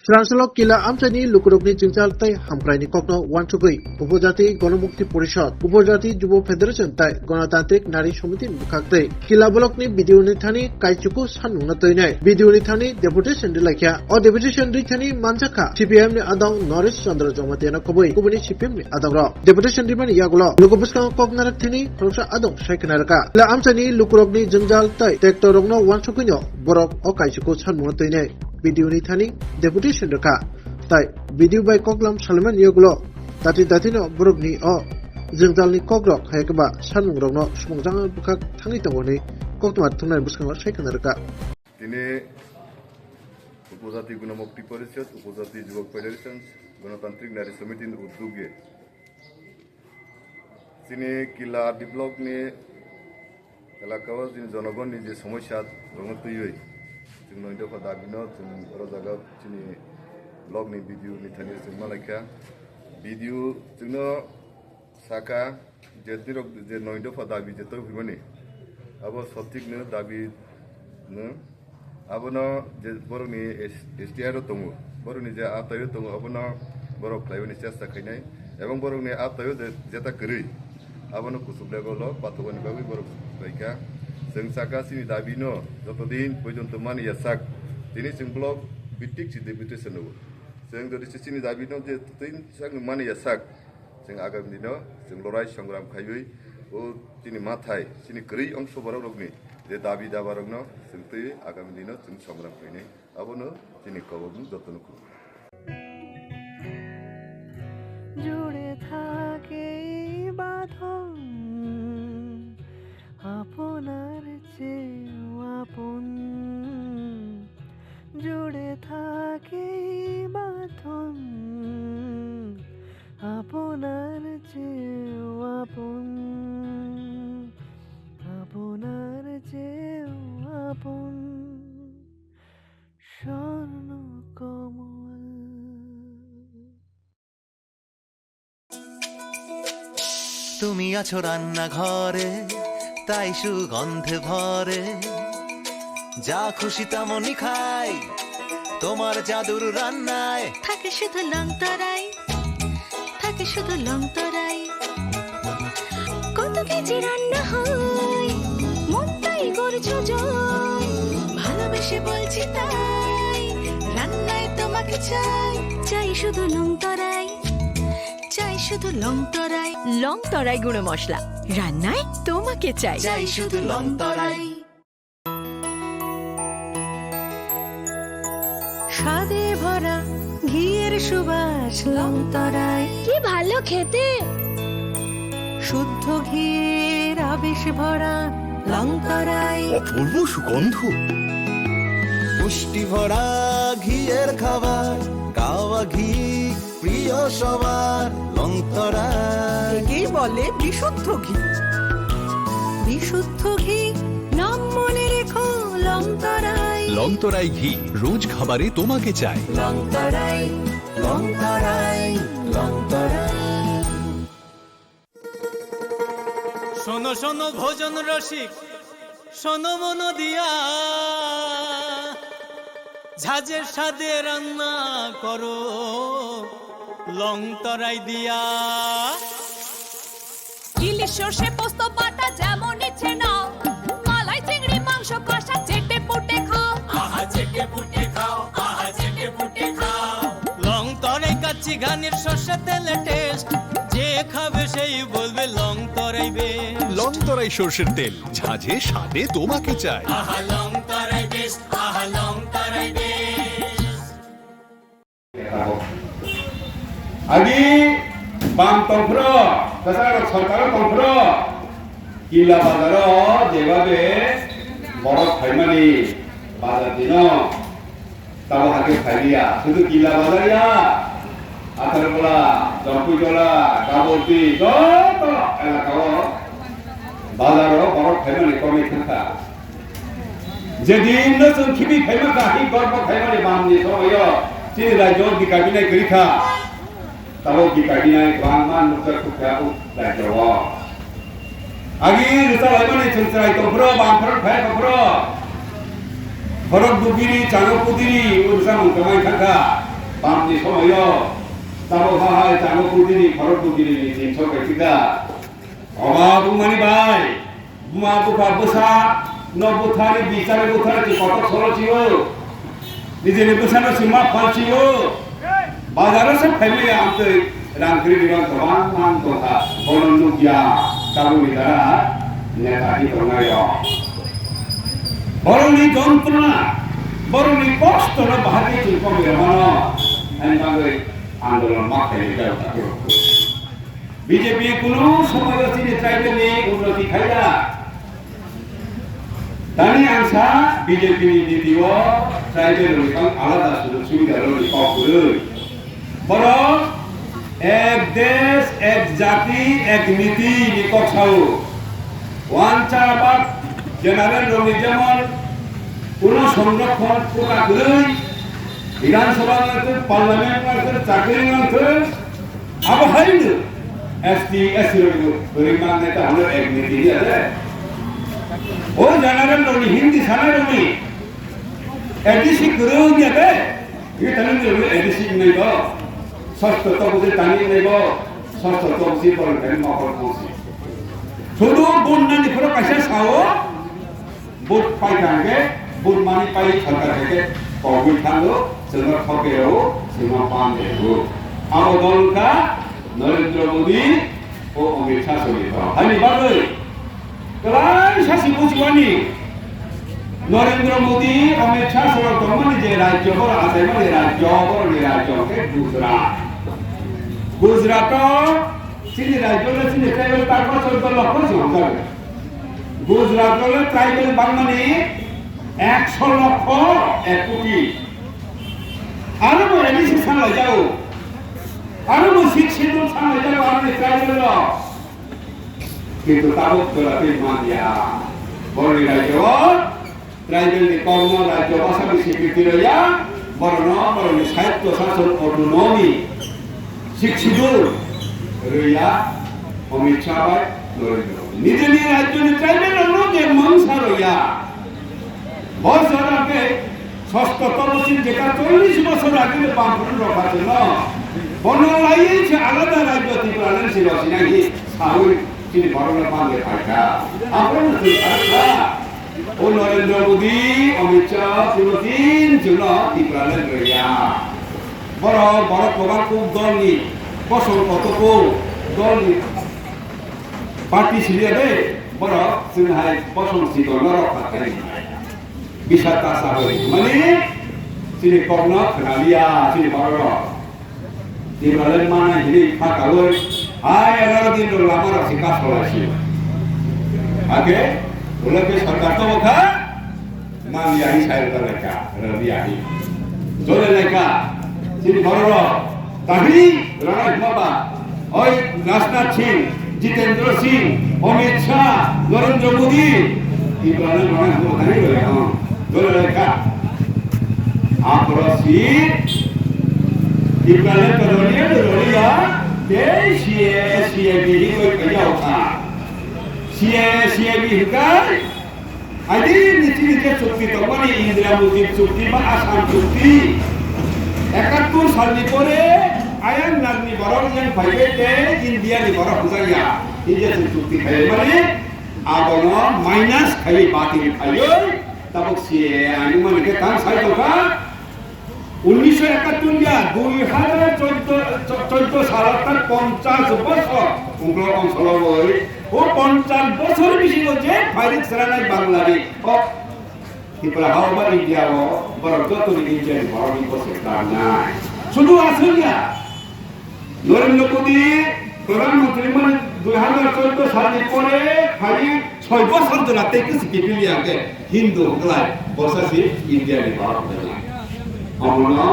Srangsalo Kila Amchani Lukurokni Chinchal Tai Hamkraini Kokno Wanchugui Upojati Gণমুক্তি Porishad Upojati Jubo Federation Tai Gonatantrik Nari Somiti Mukakte Kila Bolokni Bidiuni Thani Kaichuku Sanuna Toinai Bidiuni Thani Deputation Dilakya O Deputation Dithani Manjaka CPM ni Adang Norris Chandra Jomatena Kobui Kubuni CPM ni Adang Ro Deputation Dimani Yagulo Lukubuska Koknarak Thini Krosha Adang Shaikanaraka Kila Amchani Lukurokni Jinjal Tai Tektorogno Wanchukuno Borok O Kaichuku Sanuna Toinai Bidiuni Thani Deputation Raka Tai Bidiu by Koklam Salman Yagulo Datino Burugni O Jinjalni Kokrok Haikaba Sanurogno Smongjang Bukak Tangitawani Kokmat Tunai Buskanga Shaikanaraka তিনি উপজাতি গণমুক্তি পরিষদ উপজাতি যুবক federation গণতান্ত্রিক নারী সমিতির উদ্যোগে তিনি কিলা ডেভেলপ নিয়ে এলাকাও জনগণনি যে সমস্যা রঙতই जों नयदफा दाबिनो जों बर' जायगा जोंनि ब्लगनि भिडिअ निथानि जों मालायखा भिडिअ जोंनो साका जेतिरक जे नयदफा दाबि जेतो फैमानि आबो सटिकनो दाबिनो आबोनो जे बर'नि एसटिआर दङ बर'नि जे आतायो दङ आबोनो बर' फ्लाइबनि চেষ্টা खायनाय এবং बर'नि आतायो जेता गरै आबोनो कुसुबलेगल पातोगनि बागै बर' फ्लाइका जों साकासिनि दाबिनो যতদিন পর্যন্ত মানিয়া সাক তিনি जों ब्लग ভিত্তিক যে ডেপুটেশন होयो जों যদি সিনি দাবিনো যে ততদিন সাক মানিয়া সাক जों আগামী দিনো जों লড়াই সংগ্রাম খাইयै ও তিনি মাথায় তিনি গरै অংশ বরগনি যে দাবি দাবারগনো जों তৈ আগামী দিনো जों সংগ্রাম খাইনাय আবনো তিনি কবন যত্ন করব জুড়ে থাকে বাঁধন আপনার চেয়েও আপন জুড়ে থাকে বাঁধন আপনার চেয়েও আপন আপনার চেয়েও আপন স্বর্ণ কমল তুমি আছো রান্নাঘরে তাই সুগন্ধে ভরে যা খুশি তেমনই খাই তোমার জাদুর রান্নায় থাকে শুধু লং তরাই থাকে শুধু লং তরাই কত কেজি রান্না হয় মনটাই করছো জয় ভালোবেসে বলছি তাই রান্নায় তোমাকে চাই চাই শুধু লং তরাই চাই শুধু লং তরাই গুঁড়ো মশলা রান্নায় তোমাকে চাই চাই শুধু লং তরাই স্বাদে ভরা ঘিয়ের সুবাস লং তরাই কি ভালো খেতে শুদ্ধ ঘিয়ের আবেশ ভরা লং তরাই অপূর্ব সুগন্ধ পুষ্টি ভরা ঘিয়ের খাবার গাওয়া ঘি প্রিয় সবার লং তরাই একেই বলে বিশুদ্ধ ঘি বিশুদ্ধ ঘি নাম মনে রেখো লং তরাই লংতরাই ঘি রোজ খাবারে তোমাকে চাই লং তরাই লং তরাই লং তরাই শোনো শোনো ভোজন রসিক শোনো মন দিয়া ঝাঁঝের স্বাদে রান্না করো লং তরাই দিয়া ইলিশ সর্ষে পোস্ত বাটা যেমন ইচ্ছে নাও মালাই চিংড়ি মাংস কষা চেটে পুটে খাও আহা চেটে পুটে খাও আহা চেটে পুটে খাও লং তরাই কাচ্চি ঘানির সর্ষে তেলে টেস্ট যে খাবে সেই বলবে লং তরাই বেশ লংতরাই সর্ষের তেল ঝাঁঝে স্বাদে তোমাকে চাই আহা লং তরাই বেশ আহা লং তরাই বেশ 아니 밤 똥프로 그사람 설가로 똥프로 길라 바다로 제밥에 버럭 할머니 바다디노 따고 하게 팔리야 그도 길라 바다야 아타르보라 점프조라 가보티 너또 가고 바다로 버럭 할머니 꼬미 큰다 যেদিন নতুন খিবি ফেমাকা হি গর্ব ফেমানি বামনি সবয় চিনি রাজ্য বিকাবিনাই করিখা তাও বিকাবিনাই বাংমান মুখের কুকাউ রাজ্য আগে রিসা লাইমানি চুনসাই তোফরো বামফর ফে তোফরো ফরক বুগিরি চানো পুদিরি উরসা মুকমাই থাকা 밤지 소모여 따로 하하의 장어 꾸디니 바로 꾸디니 진척의 기다 어마부만이 바이 무마부가 부사 너 부타리 비싸리 부타리 কত খরচিও নিজে বেসানো সীমা ফালচিও বাজারসে ফেলে আমতে রাংক্রি বিমান তমান মান কথা বলনুকিয়া কাবুনি দ্বারা নেতাটি তঙ্গায় বরণী যন্ত্রণা বরণী কষ্ট না বাহাতে চিল্প বিরমানো আমি বাংলায় আন্দোলন মাথায় এটাও থাকে বিজেপি কোনো সময় চিনি ট্রাইবেলনি উন্নতি খাইলা দানি আংসা বিজেপি নীতিও ট্রাইবেল রুখাং আলাদা সুযোগ সুবিধা রই পাওয়া বরং এক দেশ এক জাতি এক নীতি নিকক ছাও ওয়ানচা বা জেনারেল রমি যেমন কোন সংরক্ষণ পোকা করে বিধানসভা পার্লামেন্ট চাকরি আবহাইল এসটি এসসি গরিমান নেতা হলো এক নীতি আছে ও জেনারেল রমি হিন্দি সানা রমি এডিসি করে দিয়াবে ये तने ने एडिसी नहीं बा ষষ্ঠ তপসি টানি নেব ষষ্ঠ তপসি পরে কেন মকর পৌঁছি শুধু বন্যানি পুরো কাছে সাও বুট পাই থাকে বুট মানি পাই সরকার থেকে কোভিড থাকলো সেবা খকেও সীমা পান দেবো আমার দলকা নরেন্দ্র মোদী ও অমিত শাহ সঙ্গীত আমি বাদে প্রায় শাসি বুঝবানি নরেন্দ্র মোদী অমিত শাহ সরকার মানে যে রাজ্য বড় আছে মানে রাজ্য বড় রাজ্যকে গুজরাট চিনি রাজ্য চিনি ট্রাইবেল তারপর 14 লক্ষ সংখ্যা গুজরাট ট্রাইবেল বাঙালি 100 লক্ষ 1 কোটি আরো এডিসি সামনে যাও আরো শিক্ষিত সামনে যাও আপনি ট্রাইবেল কিন্তু তাবৎ করাতে মানিয়া বড় রাজ্য ট্রাইবেল কর্ম রাজ্য ভাষা স্বীকৃতি রইয়া বর্ণ বরণ সাহিত্য শাসন অটোনমি শিক্ষিত রইয়া অমিত শাহ নরেন্দ্র নিজে নিয়ে রাজ্য ট্রাইবেল লোকে মনসা রইয়া বছর আগে ষষ্ঠ তপসিল যেটা 40 বছর আগে বামফ্রন্ট রখা ছিল বনলাইছে আলাদা রাজ্য ত্রিপুরালেন ছিল নাকি সাউল তিনি বড় পাঙ্গে থাকা আপনারা ও নরেন্দ্র মোদী অমিত শাহ পুরোদিন জন্য ত্রিপুরালেন রইয়া বড় বড় প্রভাব খুব দলনি ফসল কত দলনি পার্টি ছিলিয়ে দে বড় সিনহাই ফসল ছিল রক্ষা করে বিশাল তাসা হই মানে তিনি কর্ণ খালিয়া তিনি বড় ত্রিপুরালেন মানে হিলি ফাঁকা হই আয় 11 দিন আমার শিকার চলাইছিল আগে ওলাকে সরকার তো কথা না লিয়াহি সাইলটা লেখা লিয়াহি জলে লেখা তিনি বড় তাহি রানা বাবা ওই রাজনাথ সিং জিতেন্দ্র সিং অমিত শাহ নরেন্দ্র মোদী ইব্রাহিম রানা কোথায় লেখা জলে লেখা আপরসি ইব্রাহিম রলিয়া সিএ বিহি কই কইয়া ওঠা সিএ বিহি কাই আদি নীতি চুক্তি তো মানে ইন্দিরা মোদীর চুক্তি বা আসাম চুক্তি 71 সালের পরে আয়ান নাগনি বড় যেন ভাইবেতে ইন্ডিয়া নি বড় বুঝাইয়া ইন্ডিয়া চুক্তি খাই মানে আবন মাইনাস খাই বাতিল খাই তারপর সিএ আইন মানে কে তার সাই টাকা 1971 या 2014 সালের 50 বছর উগ্র অঞ্চল হই ও 50 বছর বেশি যে ফাইরিক সারানাই বাংলাদেশ ও ত্রিপুরা হাওয়া ইন্ডিয়া ও বড় যত ইন্ডিয়া বড় বছর নাই শুধু আসিয়া নরেন্দ্র মোদী প্রধানমন্ত্রী মানে 2014 সালের পরে খালি 6 বছর ধরে থেকে সিকিপিলিয়াকে হিন্দু হলাই বসাসি ইন্ডিয়া নি বড় আমরা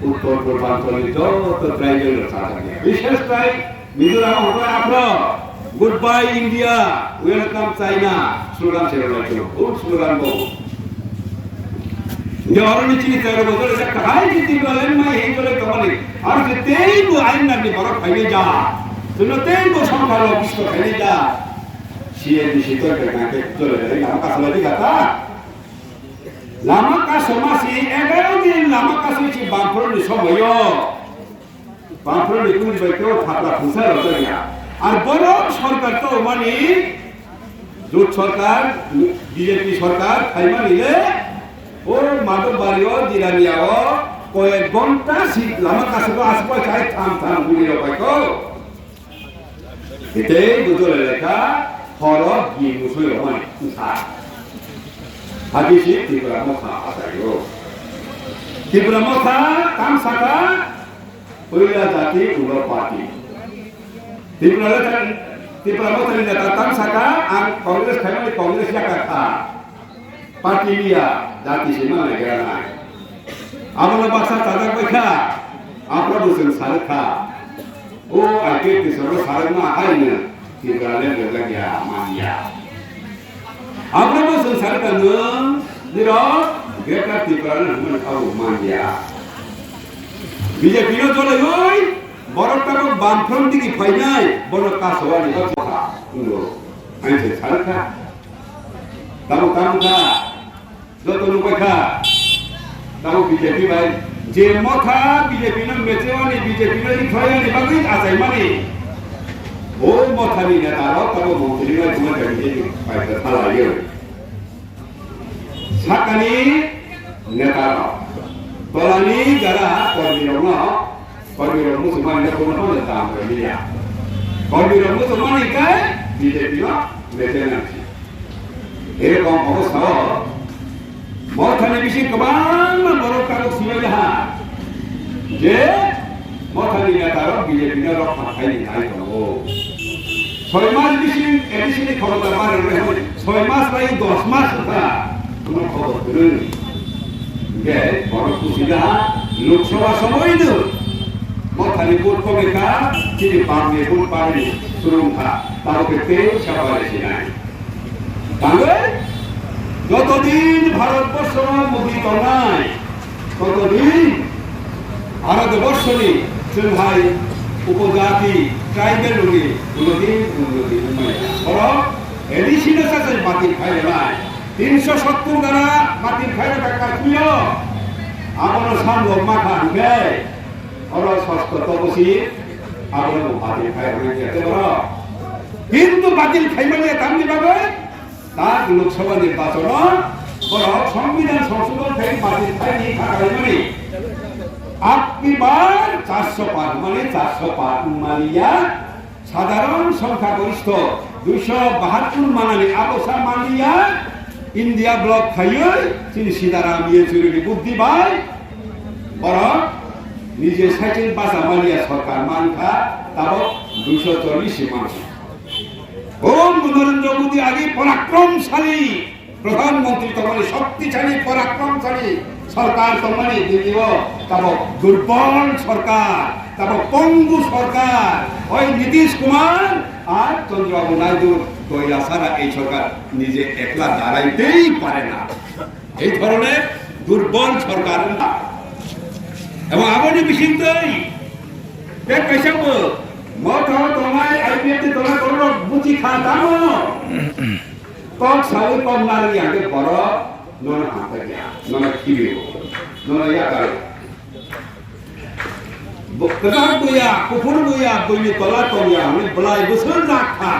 উত্তর পূর্বাঞ্চলে যত ট্রাইবেল আছে বিশেষ করে মিজোরাম হলো আপনার গুড বাই ইন্ডিয়া ওয়েলকাম চাইনা স্লোগান ছিল খুব স্লোগান বহু যে অরণি চিনি তেরো বছর এটা কাহাই যদি বলেন মা এই করে কমালি আর যে তেই গো আইন না বড় খাইলে যা তুমি তেই গো সংখ্যার অফিস খাইলে যা সিএ দিশি তো কাকে চলে যায় আমার কাছে লাগি কথা লামা কাছে মাসি 11 দিন লামা কাছে কি বামফ্রন্টের সময় বামফ্রন্টের কুড়ি বাইকেও থাকলা ফুসা রতনিয়া আর বড় সরকার তো মানে জোট সরকার বিজেপি সরকার খাইমা নিলে ও মাদক বাড়িও জিরানিয়াও কয়েক ঘন্টা শীত লামা কাছে তো আসবো চাই থাম থাম গুলির বাইকো এতে দুজনে লেখা হরফ গিয়ে মুসুই মানে উঠা হাবিসি ত্রিপুরা মখা আসাইও ত্রিপুরা মখা কাম সাকা পয়লা জাতি উলো পার্টি ত্রিপুরা মখা নেতা কাম সাকা আর কংগ্রেস খাইমানি কংগ্রেস জাকা খা পার্টি লিয়া জাতি সীমা লাগা নাই আমলা বাসা তাদাক বাইখা আপরা বসেন সারখা ও আইকে কিসর সারমা হাইনা ত্রিপুরা লে লাগিয়া মানিয়া আমরা বসে সারকা নং দিরো গেটা ত্রিপুরা নং খাও মানিয়া বিজেপি নো চলে গই বড়টাকে বামফ্রন্ট দিকে ফাইনাই বড় কাসওয়ানি কথা ইনো আইছে সারকা তাও কামকা যত নকখা তাও বিজেপি ভাই যে মথা বিজেপি নো মেচেওয়ানি বিজেপি নো ইখায়ানি বাগি আসাই মানে ও মথানি নেতারাও তাও মন্ত্রীরা জমা করে পাইতে থালাইও সাকানি নেতারা তলানি যারা কর্মীরা মুসলমান কোনো দাম করে নিয়া কর্মীরা মুসলমান কায় বিজেপি না বেঁচে নাকি এরকম অবস্থা মথানি বেশি কমান বড় কাগজ ছিল যে মথানি নেতারা বিজেপি না রক্ষা খাইনি নাই করবো 6 মাস বেশি এডিশনে ক্ষমতা পারে 6 মাস নাই 10 মাস কথা কোনো খবর নেই গে বড় খুশি না লোকসভা সময় না মথানি ভোট কমে কা তিনি বামে ভোট পারে সুরক্ষা তাও পেতে সবাই নাই তাহলে যতদিন ভারতবর্ষ মুদিত নাই ততদিন ভারতবর্ষ নেই ভাই উপজাতি ট্রাইবেল লোকে উন্নতি এডিশনে সাথে মাটির খাইলে নাই 370 গানা মাটির খাইলে টাকা তুইও আমার সামনে মাথা ঢুকে ওর ষষ্ঠ তপসি আমার মাটির খাই হয়ে যেতে পারো কিন্তু বাতিল খাইবে কাম দিবাবে তার লোকসভা নির্বাচন বড় সংবিধান সংশোধন থেকে বাতিল খাইনি খাইবে আপনিবার 405 মানে 405 মানিয়া সাধারণ সংখ্যাগরিষ্ঠ 272 মানালি আবসা মানিয়া ইন্ডিয়া ব্লক খাইয়ে তিনি সীতারাম ইয়েচুরি বুদ্ধি ভাই বড় নিজে সাইকেল বাসা মানিয়া সরকার মানখা তাও 240 মানুষ ও নরেন্দ্র মোদী আগে পরাক্রমশালী প্রধানমন্ত্রী তোমার শক্তিশালী পরাক্রমশালী সরকার তোমার দিদিও তব দুর্বল সরকার তব পঙ্গু সরকার ওই নীতিশ কুমার আর চন্দ্রবাবু নাইডু কইলা সারা এই সরকার নিজে একলা দাঁড়াইতেই পারে না এই ধরনের দুর্বল সরকার না এবং আপনি বিশিষ্টই দেখ পয়সা মত তোমায় আইপিএতে তোলা করো বুঝি খা দাও তক সাউ কম নারী আগে বড় নন হাতে গিয়া নন কিবিও নন ইয়া কারে বক্তা বুয়া কুফুর বুয়া বইনি তোলা তোয়া আমি বলাই বছর রাখা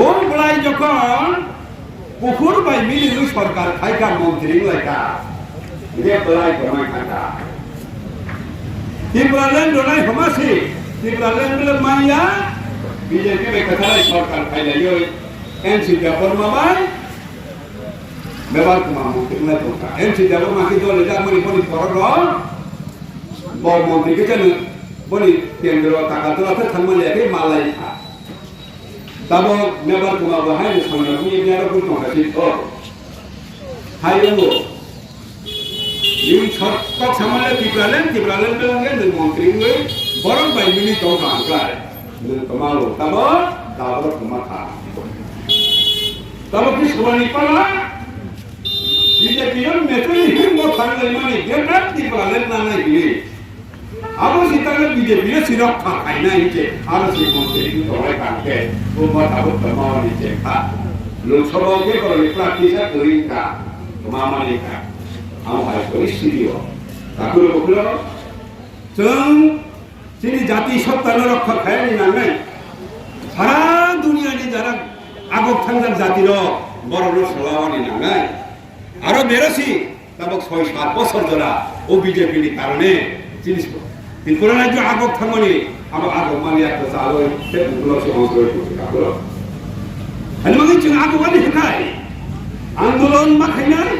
ও বলাই যখন কুফুর বাই মিলি সরকার খাইকা মন্ত্রী লাইকা যে বলাই কমাই খাটা ত্রিপুরাল্যান্ড ডোনাই হমাসি ত্রিপুরাল্যান্ড মাইয়া বিজেপি বেকার সরকার খাইলাই ওই এনসি দেবর মামাই ব্যবহার কুমার মন্ত্রী না তো এনসি দেবর মাকে দলে যা মনি পরি করল বড় মন্ত্রীকে কেন বলি কেন্দ্র টাকা তো আছে থামলে মালাই খা তাবো ব্যবহার কুমার হাই সামনে নিয়ে নিয়ে আর কোনো হাসি তো হাইও ইউ ছক সামনে ত্রিপুরাল্যান্ড বেলঙ্গে মন্ত্রী হয়ে বরং বাই মিনি তো কাঁকড়ায় কমালো তাবো কুমার খা তাবো কি শুনানি পালা বিজেপি মেট্রোই হিমো থাকলে মানে গেটার ত্রিপুরাল্যান্ড না নাই গিয়ে আবো সিতালে বিজেপি সিরক খাই না ইছে আর সে মন্ত্রী তোরে কাটে ও মাথাও তমাও নিচে খা লোকসভা কে করে প্রার্থীরা করিকা 그만하니까 아무 할 거 있으리요. 자, 그러고 정 진이 자티 섭단으로 가야니 나면 사람 두니아니 자랑 아곡 탕산 자티로 뭐로 설라와니 나면 아로 메러시 তাবক ৬-৭ বছর ধরা ও বিজেপি কারণে জিনিস তিনপুরানা যে আগক থামনি আবার আগক মানে একটা চালু সেগুলো সংস্কার করতে কাগলো হালমাগে চিং আগক মানে হেকাই আন্দোলন মা খাইনাই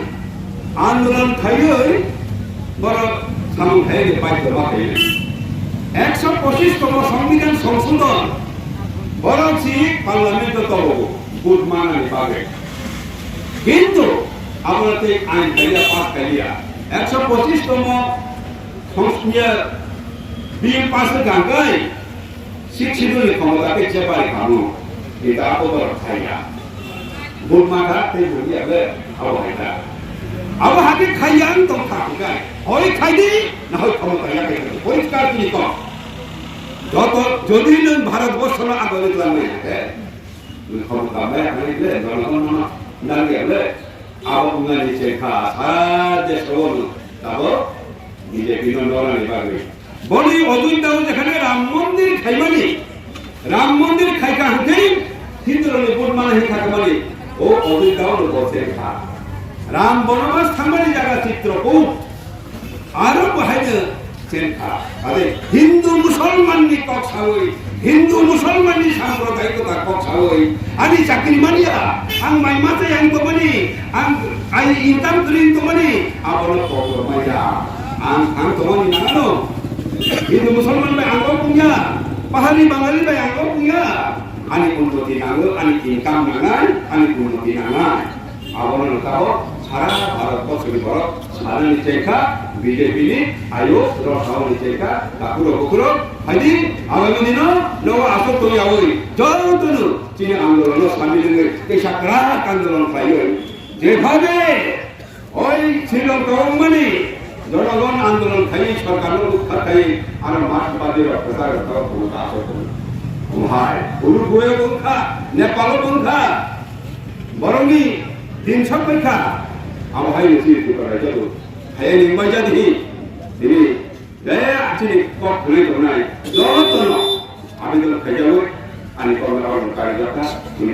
আন্দোলন খাইই বড় সামন খাই বাইক মা খাই ১২৫তম সংবিধান সংশোধন বড়ছি পার্লামেন্ট তব গুড মানানি পাবে কিন্তু আমাদের আইন খাইয়া পাস খাইয়া ১২৫তম সংসদীয় বিল পাসের গাঙ্গাই শিক্ষিতদের ক্ষমতাকে চেপাই খানো এটা আবহাওয়ার খাইয়া বুলমাটা তাই বলিয়াবে আবহাওয়া আবহাওয়াকে খাইয়ান তো থাকুকাই হয় খাইদি না হয় ক্ষমতা লাগে পরিষ্কার কি কম যত যদি ভারতবর্ষ না আগলে লাগবে ক্ষমতা মেয়ে জনগণ না গেলে 아버님이 제가 사대 서원 나고 이제 비는 너라니 바로 머리 어두운다고 제가 람몬들 갈머니 람몬들 갈까 한테 힘들어니 볼만한 가까머니 오 어두운다고 못해가 람 번호가 상관이 자가 찍더라고 아르고 하여 제가 아데 힌두 무슬만이 꼭 사오이 힌두 무슬만이 상으로 다이고 다꼭 사오이 아니 자끼리만이야 앙마이 마자 양도만이 아이 인담 그린 동안이 아버는 보고마야 안 동안이 나가노 힌두 무슬만 바이 안고궁야 파하리 방아리 바이 안고궁야 아니 군도디 나고 아니 인감 나가 아니 군도디 나가 아버는 가고 사라 ভারতবর্ষের বড় সাধারণ চেকা বিজেপি আয়ো রসাউনি চেকা কাকুরো কুকুরো হাইদি আগামী দিন নব আসো তুমি আওই যতনু চীন আন্দোলন সামিল হয়ে এই সাকরাত আন্দোলন পাইও যেভাবে ওই শ্রীলঙ্কা মানে জনগণ আন্দোলন খাই সরকার উদ্ধার খাই আর মার্ক্সবাদী প্রচার ক্ষমতা আসো ভাই উরুগুয়ে বংখা নেপাল বংখা বরংনি দিন সপেক্ষা আমার ভাই উচিত করা যাবো ভাই নির্মাই জানি তিনি আজকে কক খুলে তো নাই যত আবেদন খাই যাবো আমি কর্মকারী যাত্রা শুনি